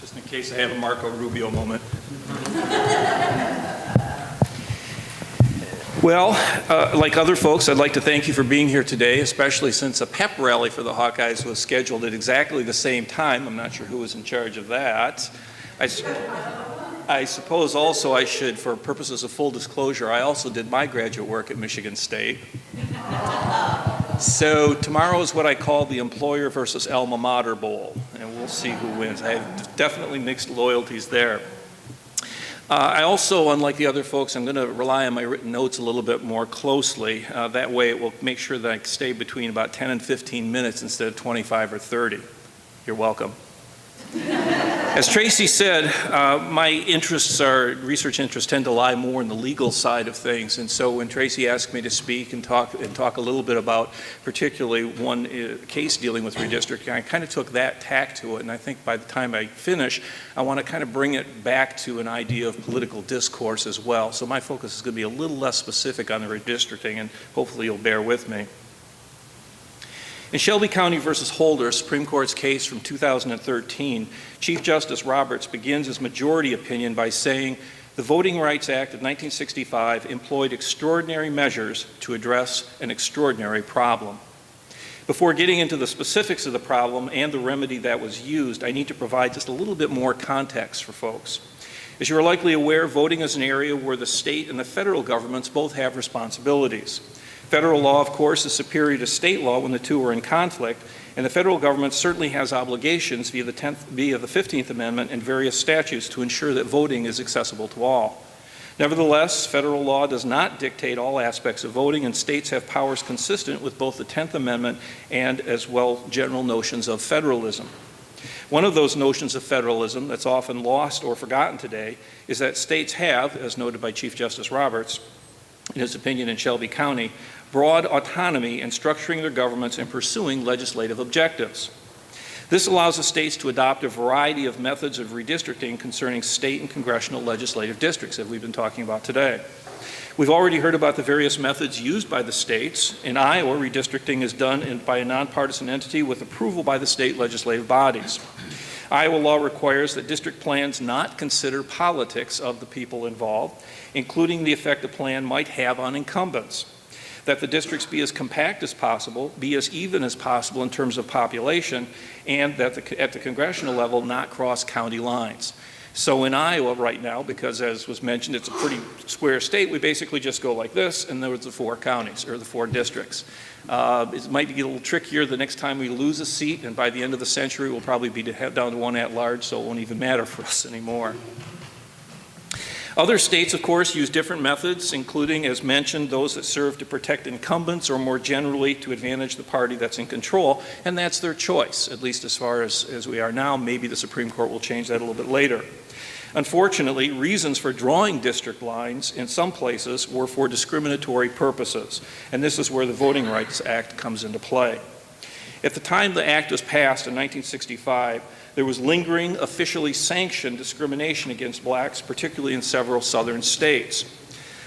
just in case I have a Marco Rubio moment. Well, like other folks, I'd like to thank you for being here today, especially since a pep rally for the Hawkeyes was scheduled at exactly the same time. I'm not sure who was in charge of that. I suppose also I should, for purposes of full disclosure, I also did my graduate work at Michigan State. So tomorrow is what I call the employer versus alma mater bowl, and we'll see who wins. I have definitely mixed loyalties there. I also, unlike the other folks, I'm going to rely on my written notes a little bit more closely. That way it will make sure that I stay between about 10 and 15 minutes instead of 25 or 30. You're welcome. As Tracy said, my research interests tend to lie more in the legal side of things, and so when Tracy asked me to speak and talk a little bit about particularly one case dealing with redistricting, I kind of took that tack to it, and I think by the time I finish, I want to kind of bring it back to an idea of political discourse as well. So my focus is going to be a little less specific on the redistricting, and hopefully you'll bear with me. In Shelby County versus Holder, Supreme Court's case from 2013, Chief Justice Roberts begins his majority opinion by saying, "The Voting Rights Act of 1965 employed extraordinary measures to address an extraordinary problem." Before getting into the specifics of the problem and the remedy that was used, I need to provide just a little bit more context for folks. As you are likely aware, voting is an area where the state and the federal governments both have responsibilities. Federal law, of course, is superior to state law when the two are in conflict, and the federal government certainly has obligations via the 15th Amendment and various statutes to ensure that voting is accessible to all. Nevertheless, federal law does not dictate all aspects of voting, and states have powers consistent with both the 10th Amendment and, as well, general notions of federalism. One of those notions of federalism that's often lost or forgotten today is that states have, as noted by Chief Justice Roberts in his opinion in Shelby County, broad autonomy in structuring their governments and pursuing legislative objectives. This allows the states to adopt a variety of methods of redistricting concerning state and congressional legislative districts that we've been talking about today. We've already heard about the various methods used by the states. In Iowa, redistricting is done by a nonpartisan entity with approval by the state legislative bodies. Iowa law requires that district plans not consider politics of the people involved, including the effect a plan might have on incumbents, that the districts be as compact as possible, be as even as possible in terms of population, and that at the congressional level not cross county lines. So in Iowa right now, because as was mentioned, it's a pretty square state, we basically just go like this, and there was the 4 counties, or the 4 districts. It might be a little trickier the next time we lose a seat, and by the end of the century, we'll probably be down to 1 at-large, so it won't even matter for us anymore. Other states, of course, use different methods, including, as mentioned, those that serve to protect incumbents or more generally to advantage the party that's in control, and that's their choice, at least as far as we are now. Maybe the Supreme Court will change that a little bit later. Unfortunately, reasons for drawing district lines in some places were for discriminatory purposes, and this is where the Voting Rights Act comes into play. At the time the Act was passed in 1965, there was lingering, officially sanctioned discrimination against blacks, particularly in several southern states.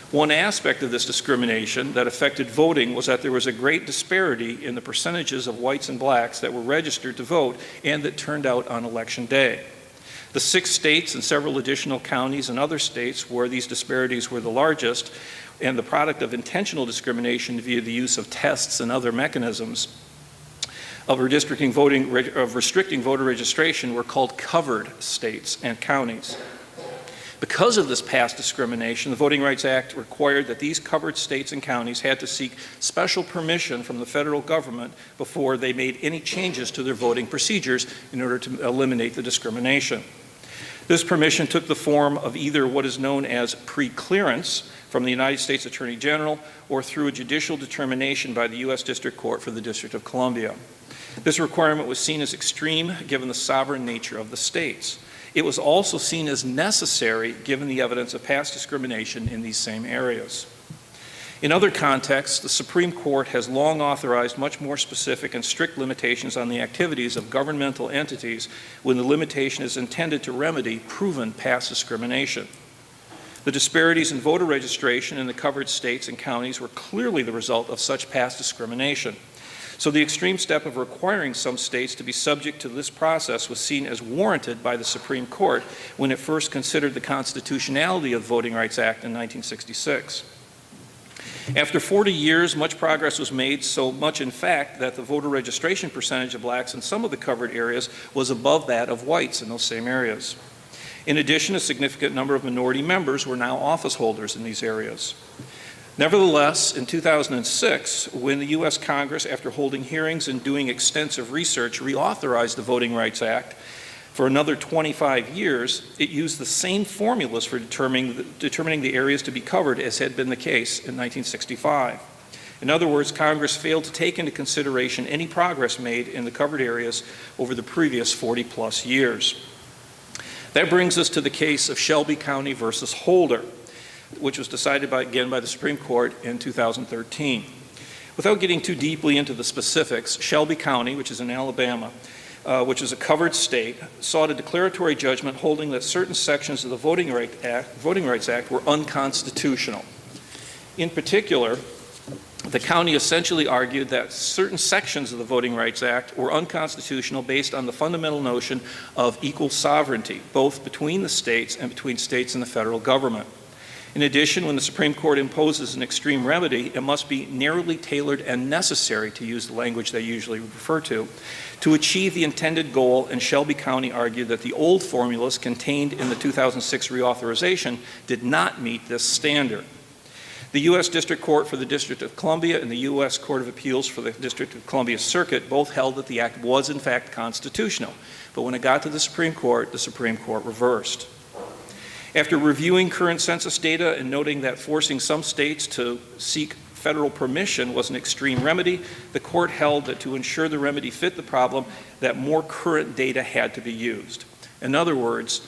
One aspect of this discrimination that affected voting was that there was a great disparity in the percentages of whites and blacks that were registered to vote and that turned out on election day. The 6 states and several additional counties and other states where these disparities were the largest, and the product of intentional discrimination via the use of tests and other mechanisms of restricting voter registration, were called covered states and counties. Because of this past discrimination, the Voting Rights Act required that these covered states and counties had to seek special permission from the federal government before they made any changes to their voting procedures in order to eliminate the discrimination. This permission took the form of either what is known as pre-clearance from the United States Attorney General or through a judicial determination by the U.S. District Court for the District of Columbia. This requirement was seen as extreme given the sovereign nature of the states. It was also seen as necessary given the evidence of past discrimination in these same areas. In other contexts, the Supreme Court has long authorized much more specific and strict limitations on the activities of governmental entities when the limitation is intended to remedy proven past discrimination. The disparities in voter registration in the covered states and counties were clearly the result of such past discrimination. So the extreme step of requiring some states to be subject to this process was seen as warranted by the Supreme Court when it first considered the constitutionality of the Voting Rights Act in 1966. After 40 years, much progress was made, so much in fact that the voter registration percentage of blacks in some of the covered areas was above that of whites in those same areas. In addition, a significant number of minority members were now office holders in these areas. Nevertheless, in 2006, when the U.S. Congress, after holding hearings and doing extensive research, reauthorized the Voting Rights Act for another 25 years, it used the same formulas for determining the areas to be covered as had been the case in 1965. In other words, Congress failed to take into consideration any progress made in the covered areas over the previous 40-plus years. That brings us to the case of Shelby County versus Holder, which was decided again by the Supreme Court in 2013. Without getting too deeply into the specifics, Shelby County, which is in Alabama, which is a covered state, sought a declaratory judgment holding that certain sections of the Voting Rights Act were unconstitutional. In particular, the county essentially argued that certain sections of the Voting Rights Act were unconstitutional based on the fundamental notion of equal sovereignty, both between the states and between states and the federal government. In addition, when the Supreme Court imposes an extreme remedy, it must be narrowly tailored and necessary, to use the language they usually refer to achieve the intended goal, and Shelby County argued that the old formulas contained in the 2006 reauthorization did not meet this standard. The U.S. District Court for the District of Columbia and the U.S. Court of Appeals for the District of Columbia Circuit both held that the act was in fact constitutional, but when it got to the Supreme Court reversed. After reviewing current census data and noting that forcing some states to seek federal permission was an extreme remedy, the court held that to ensure the remedy fit the problem, that more current data had to be used. In other words,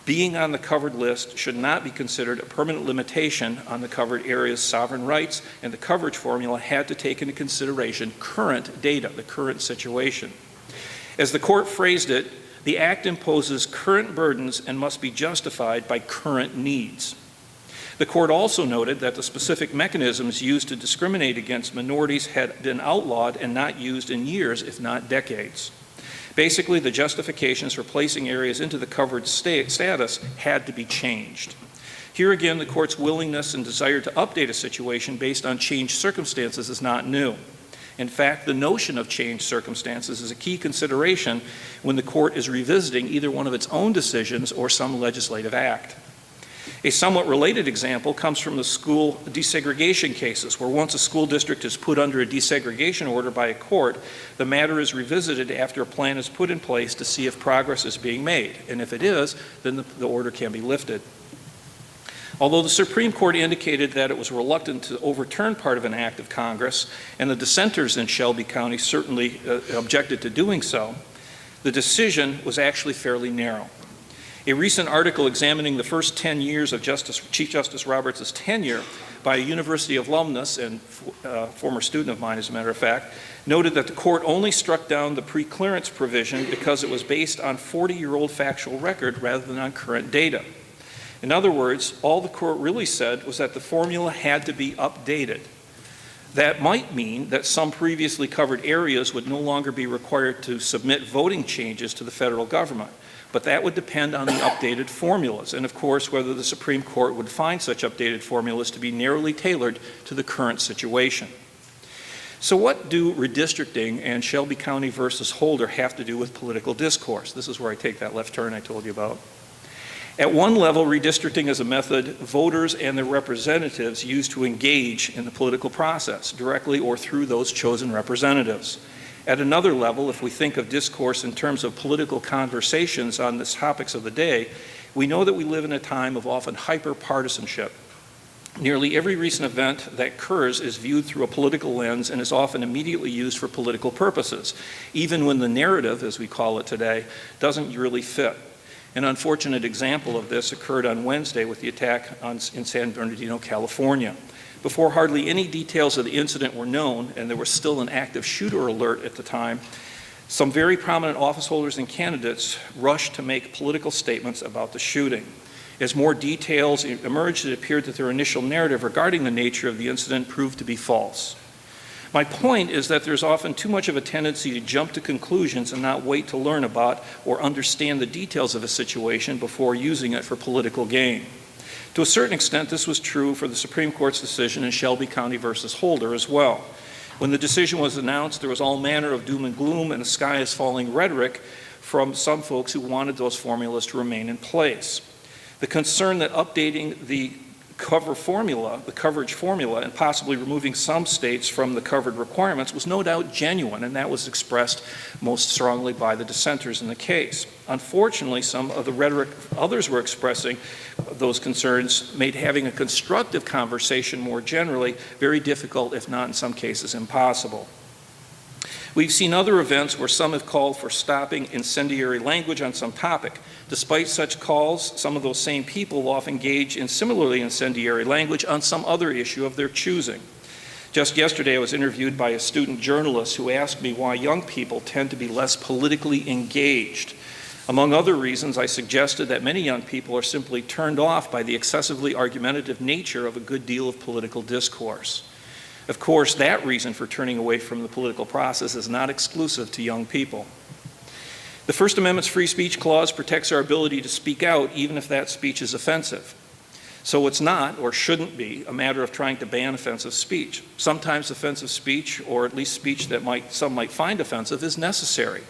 being on the covered list should not be considered a permanent limitation on the covered area's sovereign rights, and the coverage formula had to take into consideration current data, the current situation. As the court phrased it, the act imposes current burdens and must be justified by current needs. The court also noted that the specific mechanisms used to discriminate against minorities had been outlawed and not used in years, if not decades. Basically, the justifications for placing areas into the covered status had to be changed. Here again, the court's willingness and desire to update a situation based on changed circumstances is not new. In fact, the notion of changed circumstances is a key consideration when the court is revisiting either one of its own decisions or some legislative act. A somewhat related example comes from the school desegregation cases, where once a school district is put under a desegregation order by a court, the matter is revisited after a plan is put in place to see if progress is being made. And if it is, then the order can be lifted. Although the Supreme Court indicated that it was reluctant to overturn part of an act of Congress, and the dissenters in Shelby County certainly objected to doing so, the decision was actually fairly narrow. A recent article examining the first 10 years of Chief Justice Roberts' tenure by a university alumnus and former student of mine, as a matter of fact, noted that the court only struck down the pre-clearance provision because it was based on 40-year-old factual record rather than on current data. In other words, all the court really said was that the formula had to be updated. That might mean that some previously covered areas would no longer be required to submit voting changes to the federal government, but that would depend on the updated formulas, and of course whether the Supreme Court would find such updated formulas to be narrowly tailored to the current situation. So what do redistricting and Shelby County versus Holder have to do with political discourse? This is where I take that left turn I told you about. At one level, redistricting is a method voters and their representatives use to engage in the political process, directly or through those chosen representatives. At another level, if we think of discourse in terms of political conversations on the topics of the day, we know that we live in a time of often hyper-partisanship. Nearly every recent event that occurs is viewed through a political lens and is often immediately used for political purposes, even when the narrative, as we call it today, doesn't really fit. An unfortunate example of this occurred on Wednesday with the attack in San Bernardino, California. Before hardly any details of the incident were known, and there was still an active shooter alert at the time, some very prominent office holders and candidates rushed to make political statements about the shooting. As more details emerged, it appeared that their initial narrative regarding the nature of the incident proved to be false. My point is that there's often too much of a tendency to jump to conclusions and not wait to learn about or understand the details of a situation before using it for political gain. To a certain extent, this was true for the Supreme Court's decision in Shelby County versus Holder as well. When the decision was announced, there was all manner of doom and gloom and the sky is falling rhetoric from some folks who wanted those formulas to remain in place. The concern that updating the coverage formula, and possibly removing some states from the covered requirements was no doubt genuine, and that was expressed most strongly by the dissenters in the case. Unfortunately, some of the rhetoric others were expressing those concerns made having a constructive conversation more generally very difficult, if not in some cases impossible. We've seen other events where some have called for stopping incendiary language on some topic. Despite such calls, some of those same people will often engage in similarly incendiary language on some other issue of their choosing. Just yesterday, I was interviewed by a student journalist who asked me why young people tend to be less politically engaged. Among other reasons, I suggested that many young people are simply turned off by the excessively argumentative nature of a good deal of political discourse. Of course, that reason for turning away from the political process is not exclusive to young people. The First Amendment's free speech clause protects our ability to speak out even if that speech is offensive. So it's not, or shouldn't be, a matter of trying to ban offensive speech. Sometimes offensive speech, or at least speech that some might find offensive, is necessary.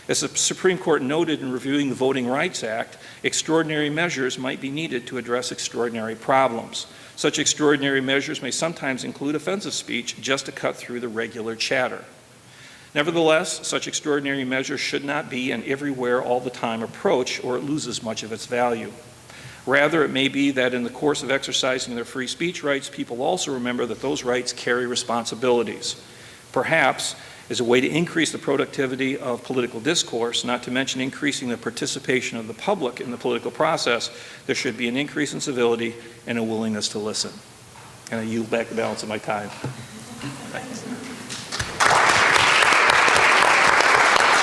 As the Supreme Court noted in reviewing the Voting Rights Act, extraordinary measures might be needed to address extraordinary problems. Such extraordinary measures may sometimes include offensive speech just to cut through the regular chatter. Nevertheless, such extraordinary measures should not be an everywhere, all the time approach, or it loses much of its value. Rather, it may be that in the course of exercising their free speech rights, people also remember that those rights carry responsibilities. Perhaps, as a way to increase the productivity of political discourse, not to mention increasing the participation of the public in the political process, there should be an increase in civility and a willingness to listen. And I yield back the balance of my time. Thanks.